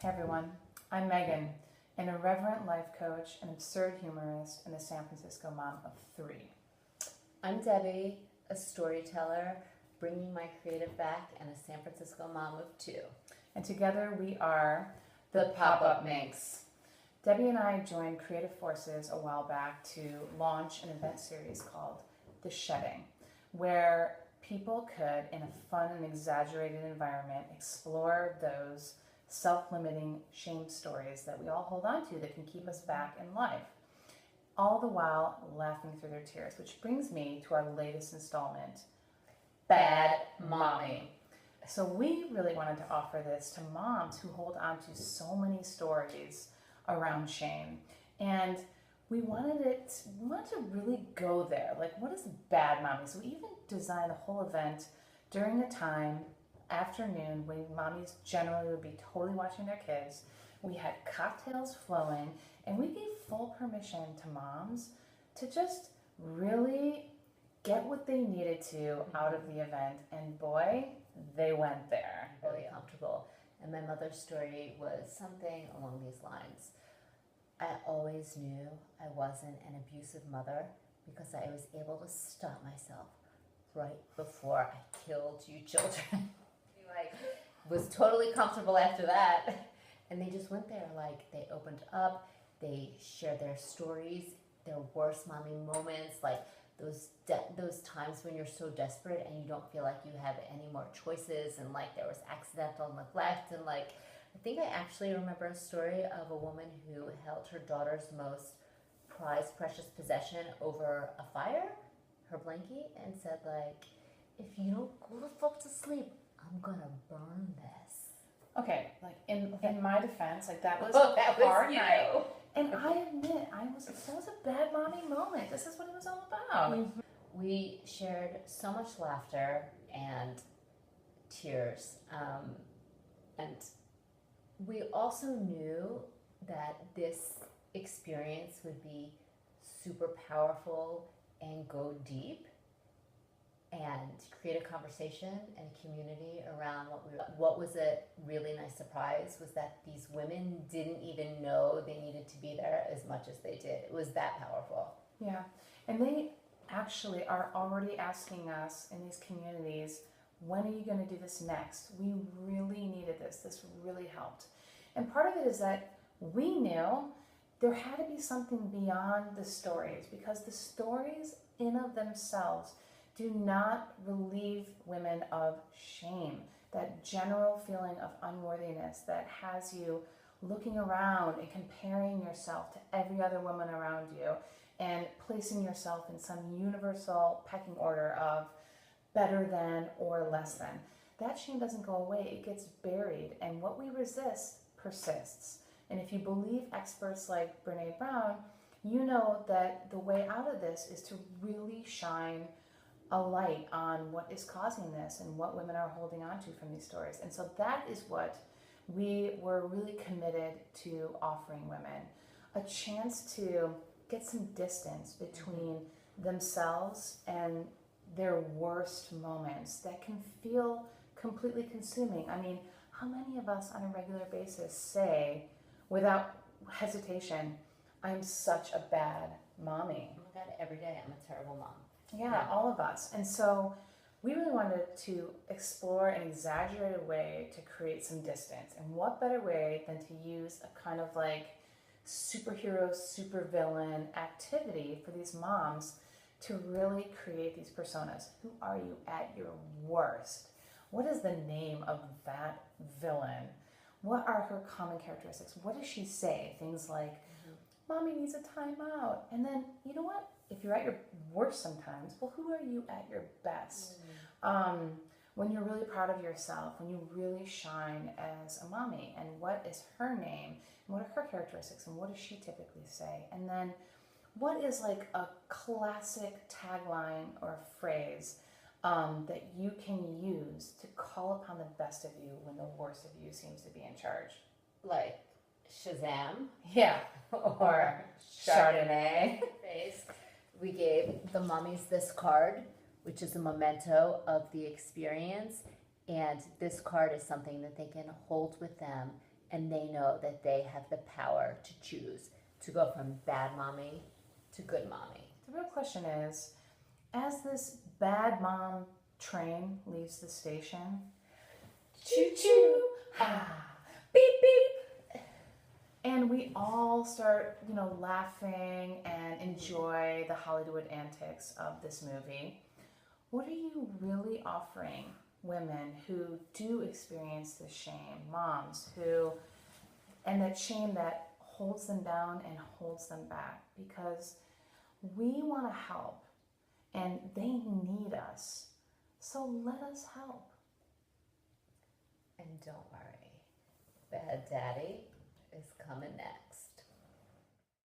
Hey everyone, I'm Megan, an irreverent life coach, an absurd humorist, and a San Francisco mom of 3. I'm Debbie, a storyteller, bringing my creative back, and a San Francisco mom of 2. And together we are The PopUp Minx. Debbie and I joined Creative Forces a while back to launch an event series called The Shedding, where people could, in a fun and exaggerated environment, explore those self-limiting shame stories that we all hold on to that can keep us back in life, all the while laughing through their tears, which brings me to our latest installment, Bad Mommy. So we really wanted to offer this to moms who hold on to so many stories around shame, and we wanted to really go there. Like, what is bad mommy? So we even designed the whole event during a time, afternoon, when mommies generally would be totally watching their kids. We had cocktails flowing, and we gave full permission to moms to just really get what they needed to out of the event, and boy, they went there. Really comfortable. And my mother's story was something along these lines. I always knew I wasn't an abusive mother because I was able to stop myself right before I killed you children. Like, was totally comfortable after that. And they just went there, like, they opened up, they shared their stories, their worst mommy moments, like those times when you're so desperate and you don't feel like you have any more choices, and like there was accidental neglect, and like I think I actually remember a story of a woman who held her daughter's most prized, precious possession over a fire, her blankie, and said, like, if you don't go the fuck to sleep, I'm gonna burn this. Okay, like in my defense, like that was That a hard was, night. And I admit, that was a bad mommy moment. This is what it was all about. Mm-hmm. We shared so much laughter and tears, and we also knew that this experience would be super powerful and go deep and create a conversation and a community around what was a really nice surprise was that these women didn't even know they needed to be there as much as they did. It was that powerful. Yeah, and they actually are already asking us in these communities, when are you going to do this next? We really needed this. This really helped. And part of it is that we knew there had to be something beyond the stories, because the stories in of themselves do not relieve women of shame, that general feeling of unworthiness that has you looking around and comparing yourself to every other woman around you and placing yourself in some universal pecking order of better than or less than. That shame doesn't go away, it gets buried, and what we resist persists. And if you believe experts like Brene Brown, you know that the way out of this is to really shine a light on what is causing this and what women are holding on to from these stories. And so that is what we were really committed to offering women, a chance to get some distance between themselves and their worst moments that can feel completely consuming. I mean, how many of us on a regular basis say without hesitation, I'm such a bad mommy? Oh my God, every day I'm a terrible mom. Yeah, all of us. And so we really wanted to explore an exaggerated way to create some distance. And what better way than to use a kind of like superhero, supervillain activity for these moms to really create these personas. Who are you at your worst? What is the name of that villain? What are her common characteristics? What does she say? Things like, Mommy needs a timeout. And then, you know what? If you're at your worst sometimes, well, who are you at your best? When you're really proud of yourself, when you really shine as a mommy, and what is her name, and what are her characteristics, and what does she typically say? And then what is like a classic tagline or phrase that you can use to call upon the best of you when the worst of you seems to be in charge? Like Shazam. Yeah. Or Chardonnay. We gave the mommies this card, which is a memento of the experience, and this card is something that they can hold with them and they know that they have the power to choose to go from bad mommy to good mommy. The real question is, as this bad mom train leaves the station, choo choo, ah, beep beep, and we all start, laughing and enjoy the Hollywood antics of this movie, what are you really offering women who do experience this shame, moms and that shame that holds them down and holds them back? Because we want to help and they need us. So let us help. And don't worry, Bad Daddy is coming next.